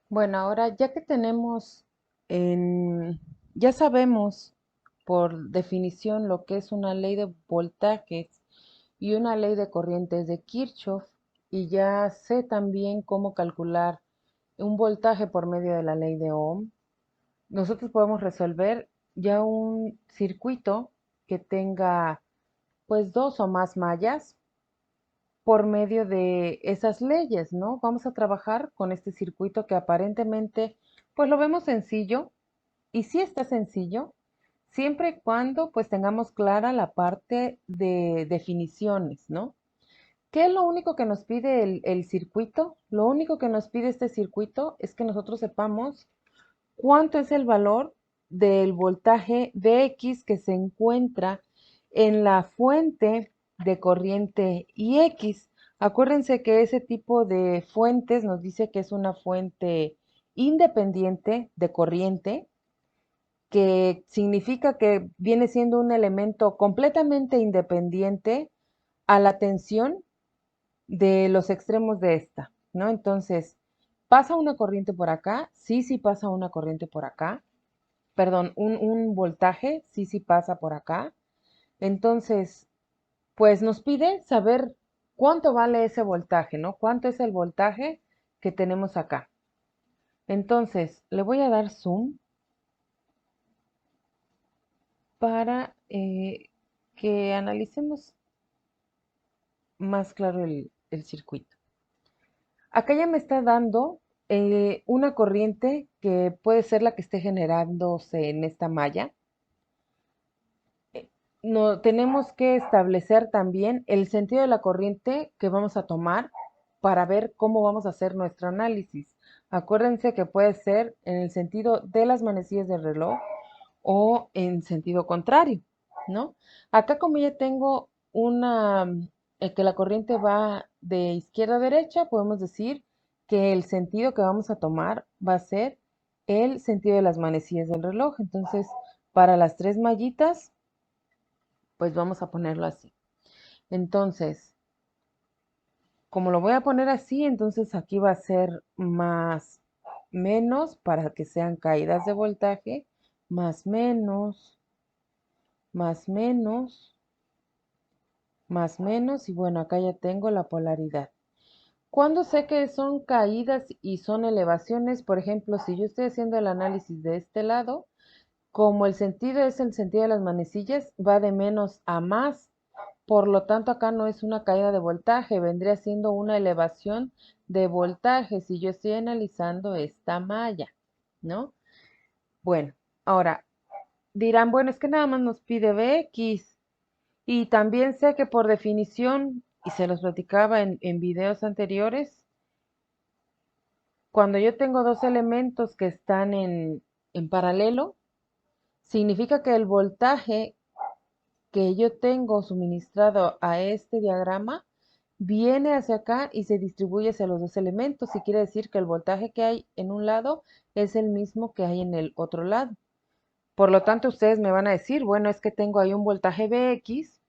Bueno, ahora ya que ya sabemos por definición lo que es una ley de voltajes y una ley de corrientes de Kirchhoff, y ya sé también cómo calcular un voltaje por medio de la ley de Ohm, nosotros podemos resolver ya un circuito que tenga pues dos o más mallas por medio de esas leyes, ¿no? Vamos a trabajar con este circuito que aparentemente, pues lo vemos sencillo, y sí está sencillo, siempre y cuando pues tengamos clara la parte de definiciones, ¿no? ¿Qué es lo único que nos pide el circuito? Lo único que nos pide este circuito es que nosotros sepamos cuánto es el valor del voltaje Vx que se encuentra en la fuente de corriente Ix. Acuérdense que ese tipo de fuentes nos dice que es una fuente independiente de corriente, que significa que viene siendo un elemento completamente independiente a la tensión de los extremos de esta, ¿no? Entonces, ¿pasa una corriente por acá? Sí, sí pasa una corriente por acá. Perdón, un voltaje, sí, sí pasa por acá. Entonces, pues nos pide saber cuánto vale ese voltaje, ¿no? ¿Cuánto es el voltaje que tenemos acá? Entonces, le voy a dar zoom para que analicemos más claro el circuito. Acá ya me está dando una corriente que puede ser la que esté generándose en esta malla. No, tenemos que establecer también el sentido de la corriente que vamos a tomar para ver cómo vamos a hacer nuestro análisis. Acuérdense que puede ser en el sentido de las manecillas del reloj o en sentido contrario, ¿no? Acá como ya tengo que la corriente va de izquierda a derecha, podemos decir que el sentido que vamos a tomar va a ser el sentido de las manecillas del reloj. Entonces, para las tres mallitas, pues vamos a ponerlo así. Entonces, como lo voy a poner así, entonces aquí va a ser más menos para que sean caídas de voltaje, más menos, más menos, más menos, y bueno, acá ya tengo la polaridad. Cuando sé que son caídas y son elevaciones, por ejemplo, si yo estoy haciendo el análisis de este lado, como el sentido es el sentido de las manecillas, va de menos a más. Por lo tanto, acá no es una caída de voltaje, vendría siendo una elevación de voltaje si yo estoy analizando esta malla, ¿no? Bueno, ahora dirán, bueno, es que nada más nos pide Bx, y también sé que por definición, y se los platicaba en videos anteriores, cuando yo tengo dos elementos que están en paralelo, significa que el voltaje que yo tengo suministrado a este diagrama viene hacia acá y se distribuye hacia los dos elementos, y quiere decir que el voltaje que hay en un lado es el mismo que hay en el otro lado. Por lo tanto, ustedes me van a decir, bueno, es que tengo ahí un voltaje Vx,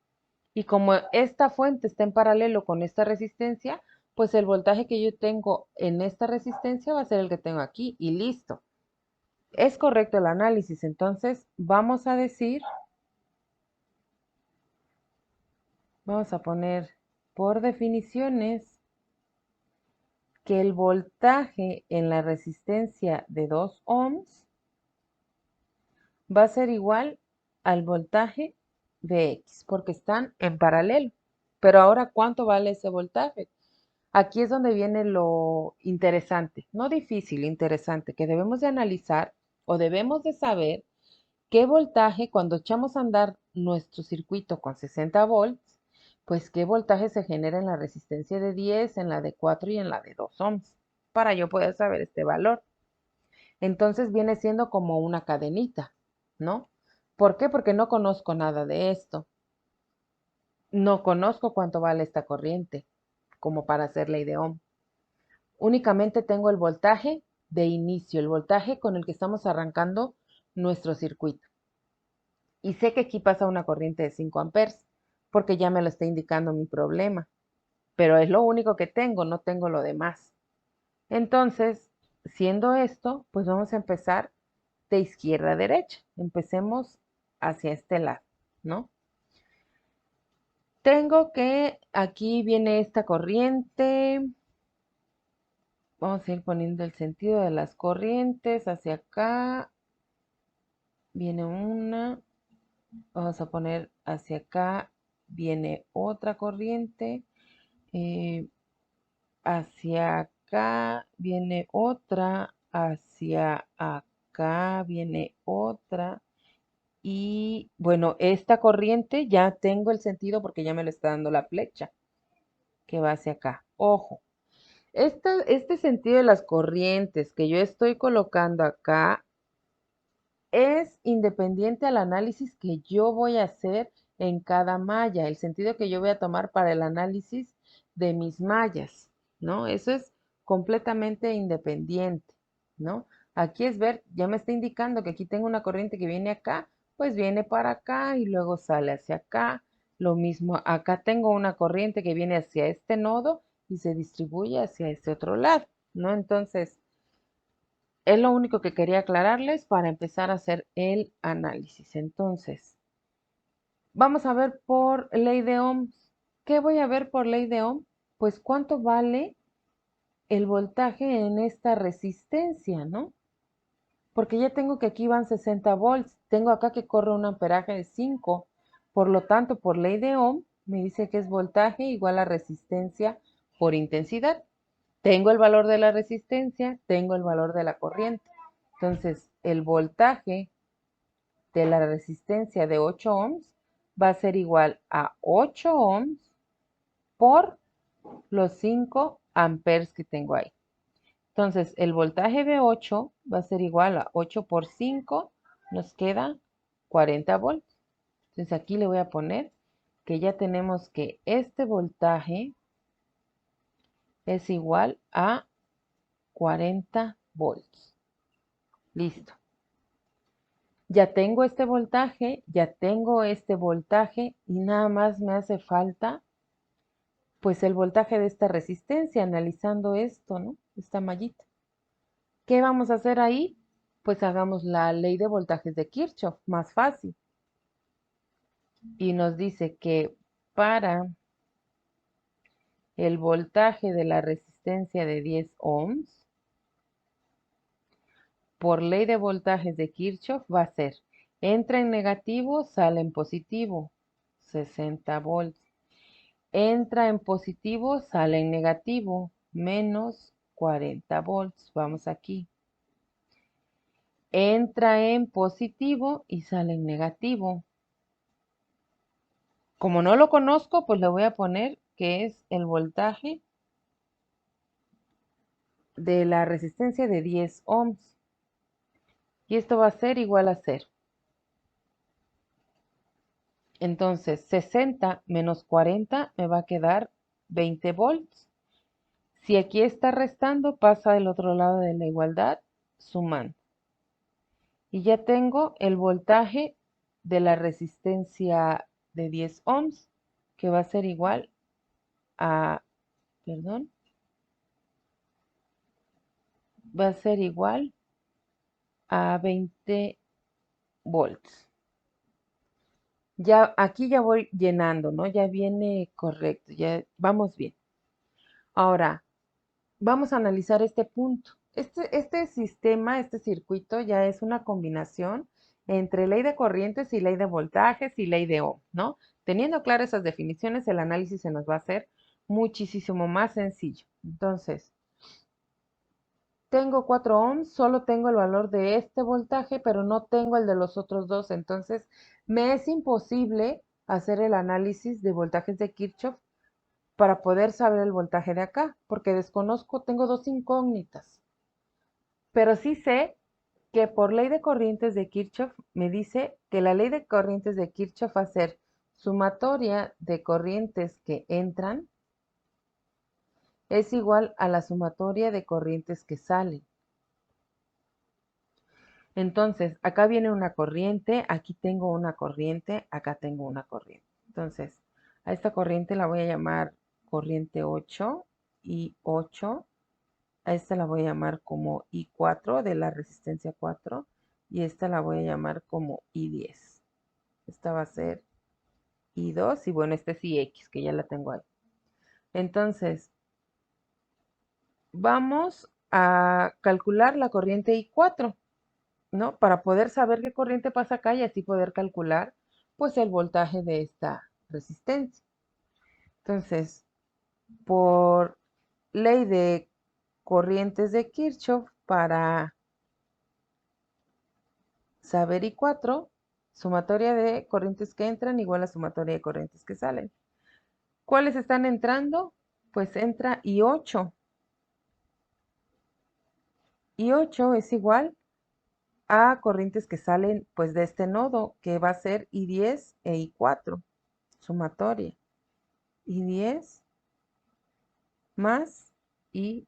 y como esta fuente está en paralelo con esta resistencia, pues el voltaje que yo tengo en esta resistencia va a ser el que tengo aquí, y listo. Es correcto el análisis. Entonces, vamos a poner por definiciones que el voltaje en la resistencia de 2 ohms va a ser igual al voltaje de X, porque están en paralelo. Pero ahora, ¿cuánto vale ese voltaje? Aquí es donde viene lo interesante, no difícil, interesante, que debemos de analizar o debemos de saber qué voltaje, cuando echamos a andar nuestro circuito con 60 volts, pues qué voltaje se genera en la resistencia de 10, en la de 4 y en la de 2 ohms, para yo poder saber este valor. Entonces viene siendo como una cadenita, ¿no? ¿Por qué? Porque no conozco nada de esto. No conozco cuánto vale esta corriente, como para hacer ley de Ohm. Únicamente tengo el voltaje de inicio, el voltaje con el que estamos arrancando nuestro circuito. Y sé que aquí pasa una corriente de 5 amperes, porque ya me lo está indicando mi problema. Pero es lo único que tengo, no tengo lo demás. Entonces, siendo esto, pues vamos a empezar de izquierda a derecha. Empecemos hacia este lado, ¿no? Tengo que, aquí viene esta corriente. Vamos a ir poniendo el sentido de las corrientes hacia acá. Viene una. Vamos a poner hacia acá. Viene otra corriente. eh, Hacia acá viene otra. Hacia acá viene otra. Y bueno, esta corriente ya tengo el sentido porque ya me lo está dando la flecha que va hacia acá. Ojo, este sentido de las corrientes que yo estoy colocando acá es independiente al análisis que yo voy a hacer en cada malla, el sentido que yo voy a tomar para el análisis de mis mallas, ¿no? Eso es completamente independiente, ¿no? Aquí es ver, ya me está indicando que aquí tengo una corriente que viene acá, pues viene para acá y luego sale hacia acá. Lo mismo, acá tengo una corriente que viene hacia este nodo y se distribuye hacia este otro lado, ¿no? Entonces, es lo único que quería aclararles para empezar a hacer el análisis. Entonces, vamos a ver por ley de Ohms. ¿Qué voy a ver por ley de Ohm? Pues cuánto vale el voltaje en esta resistencia, ¿no? Porque ya tengo que aquí van 60 volts. Tengo acá que corre un amperaje de 5. Por lo tanto, por ley de Ohm, me dice que es voltaje igual a resistencia por intensidad. Tengo el valor de la resistencia, tengo el valor de la corriente. Entonces, el voltaje de la resistencia de 8 ohms va a ser igual a 8 ohms por los 5 amperes que tengo ahí. Entonces, el voltaje de 8 va a ser igual a 8 por 5, nos queda 40 volts. Entonces, aquí le voy a poner que ya tenemos que este voltaje es igual a 40 volts. Listo. Ya tengo este voltaje y nada más me hace falta pues el voltaje de esta resistencia, analizando esto, ¿no? Esta mallita. ¿Qué vamos a hacer ahí? Pues hagamos la ley de voltajes de Kirchhoff, más fácil. Y nos dice que para el voltaje de la resistencia de 10 ohms, por ley de voltajes de Kirchhoff va a ser, entra en negativo, sale en positivo, 60 volts. Entra en positivo, sale en negativo, menos 40 volts. Vamos aquí. Entra en positivo y sale en negativo. Como no lo conozco, pues le voy a poner que es el voltaje de la resistencia de 10 ohms. Y esto va a ser igual a 0. Entonces, 60 menos 40 me va a quedar 20 volts. Si aquí está restando, pasa del otro lado de la igualdad, sumando. Y ya tengo el voltaje de la resistencia de 10 ohms, que va a ser igual a, perdón, va a ser igual a 20 volts. Ya aquí ya voy llenando, ¿no? Ya viene correcto, ya vamos bien. Ahora, vamos a analizar este punto. Este sistema, este circuito ya es una combinación entre ley de corrientes y ley de voltajes y ley de Ohm, ¿no? Teniendo claras esas definiciones, el análisis se nos va a hacer muchísimo más sencillo. Entonces, tengo 4 ohms, solo tengo el valor de este voltaje, pero no tengo el de los otros dos. Entonces, me es imposible hacer el análisis de voltajes de Kirchhoff para poder saber el voltaje de acá, porque desconozco, tengo dos incógnitas. Pero sí sé que por ley de corrientes de Kirchhoff me dice que la ley de corrientes de Kirchhoff va a ser sumatoria de corrientes que entran es igual a la sumatoria de corrientes que salen. Entonces, acá viene una corriente, aquí tengo una corriente, acá tengo una corriente. Entonces, a esta corriente la voy a llamar corriente 8 y 8. A esta la voy a llamar como I4 de la resistencia 4 y esta la voy a llamar como I10. Esta va a ser I2 y bueno, este es IX, que ya la tengo ahí. Entonces, vamos a calcular la corriente I4, ¿no? Para poder saber qué corriente pasa acá y así poder calcular, pues, el voltaje de esta resistencia. Entonces, por ley de corrientes de Kirchhoff, para saber I4, sumatoria de corrientes que entran igual a sumatoria de corrientes que salen. ¿Cuáles están entrando? Pues entra I8. I8 es igual a corrientes que salen pues de este nodo, que va a ser I10 e I4, sumatoria. I10 más I4.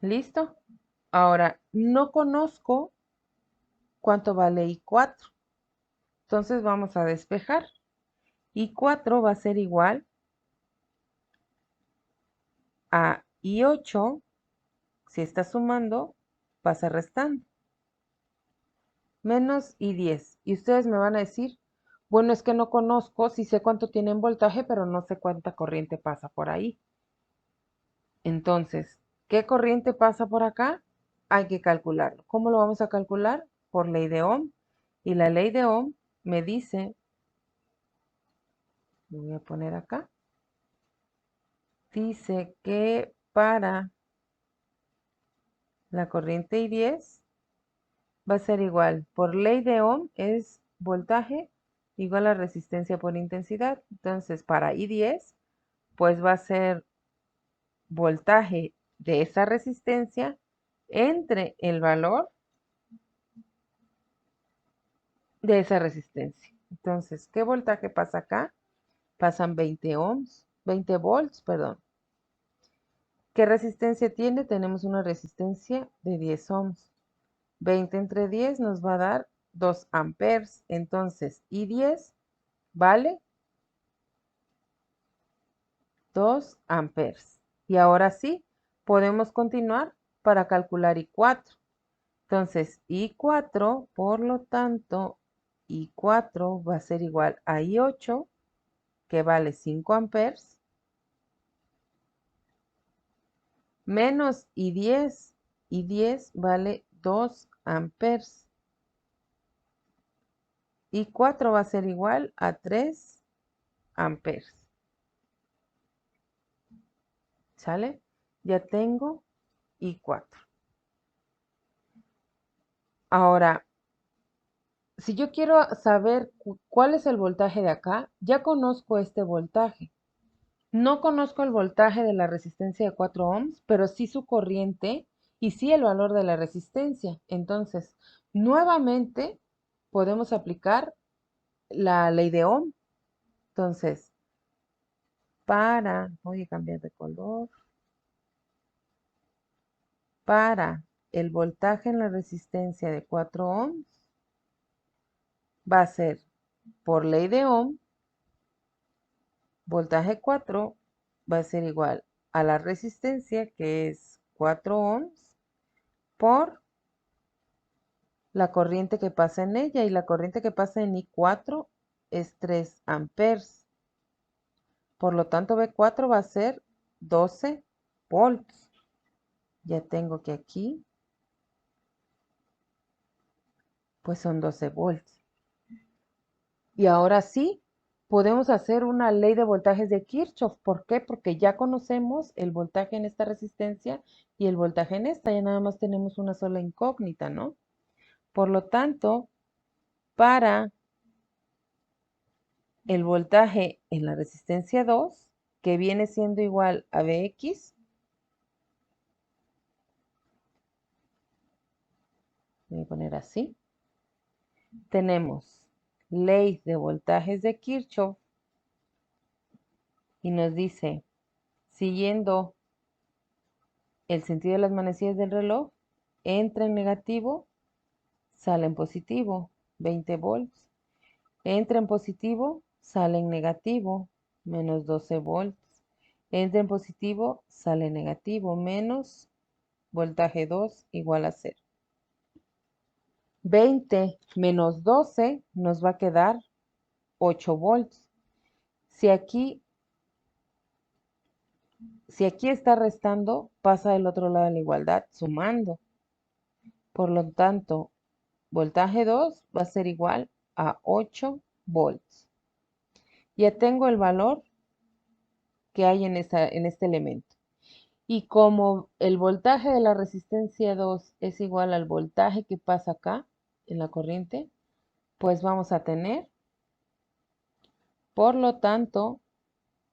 ¿Listo? Ahora, no conozco cuánto vale I4. Entonces vamos a despejar. I4 va a ser igual a I8. Si está sumando, pasa restando. Menos I10. Y ustedes me van a decir, bueno, es que no conozco, sí sé cuánto tiene en voltaje, pero no sé cuánta corriente pasa por ahí. Entonces, ¿qué corriente pasa por acá? Hay que calcularlo. ¿Cómo lo vamos a calcular? Por ley de Ohm. Y la ley de Ohm me dice, lo voy a poner acá, dice que para la corriente I10 va a ser igual. Por ley de Ohm es voltaje igual a resistencia por intensidad. Entonces, para I10, pues va a ser voltaje de esa resistencia entre el valor de esa resistencia. Entonces, ¿qué voltaje pasa acá? Pasan 20 ohms, 20 volts, perdón. ¿Qué resistencia tiene? Tenemos una resistencia de 10 ohms. 20 entre 10 nos va a dar 2 amperes. Entonces, I10 vale 2 amperes. Y ahora sí, podemos continuar para calcular I4. Entonces, I4, por lo tanto, I4 va a ser igual a I8, que vale 5 amperes, menos I10. I10 vale 2 amperes. I4 va a ser igual a 3 amperes. ¿Sale? Ya tengo I4. Ahora, si yo quiero saber cuál es el voltaje de acá, ya conozco este voltaje. No conozco el voltaje de la resistencia de 4 ohms, pero sí su corriente y sí el valor de la resistencia. Entonces, nuevamente podemos aplicar la ley de Ohm. Entonces, voy a cambiar de color, para el voltaje en la resistencia de 4 ohms, va a ser por ley de Ohm, voltaje 4 va a ser igual a la resistencia, que es 4 ohms, por la corriente que pasa en ella, y la corriente que pasa en I4 es 3 amperes. Por lo tanto, B4 va a ser 12 volts. Ya tengo que aquí, pues son 12 volts. Y ahora sí, podemos hacer una ley de voltajes de Kirchhoff. ¿Por qué? Porque ya conocemos el voltaje en esta resistencia y el voltaje en esta. Ya nada más tenemos una sola incógnita, ¿no? Por lo tanto, para el voltaje en la resistencia 2, que viene siendo igual a Bx, voy a poner así, tenemos ley de voltajes de Kirchhoff y nos dice, siguiendo el sentido de las manecillas del reloj, entra en negativo, sale en positivo, 20 volts. Entra en positivo, sale en negativo, menos 12 volts. Entra en positivo, sale negativo, menos voltaje 2 igual a 0. 20 menos 12 nos va a quedar 8 volts. Si aquí, si aquí está restando, pasa del otro lado de la igualdad, sumando. Por lo tanto, voltaje 2 va a ser igual a 8 volts. Ya tengo el valor que hay en este elemento. Y como el voltaje de la resistencia 2 es igual al voltaje que pasa acá en la corriente, pues vamos a tener, por lo tanto,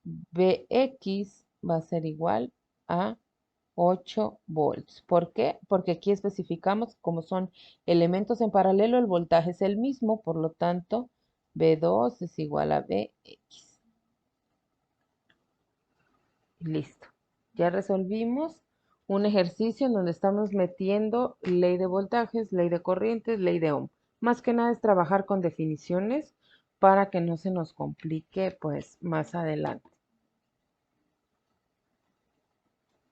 Vx va a ser igual a 8 volts. ¿Por qué? Porque aquí especificamos como son elementos en paralelo, el voltaje es el mismo, por lo tanto, V2 es igual a Vx. Listo. Ya resolvimos un ejercicio en donde estamos metiendo ley de voltajes, ley de corrientes, ley de Ohm. Más que nada es trabajar con definiciones para que no se nos complique pues más adelante.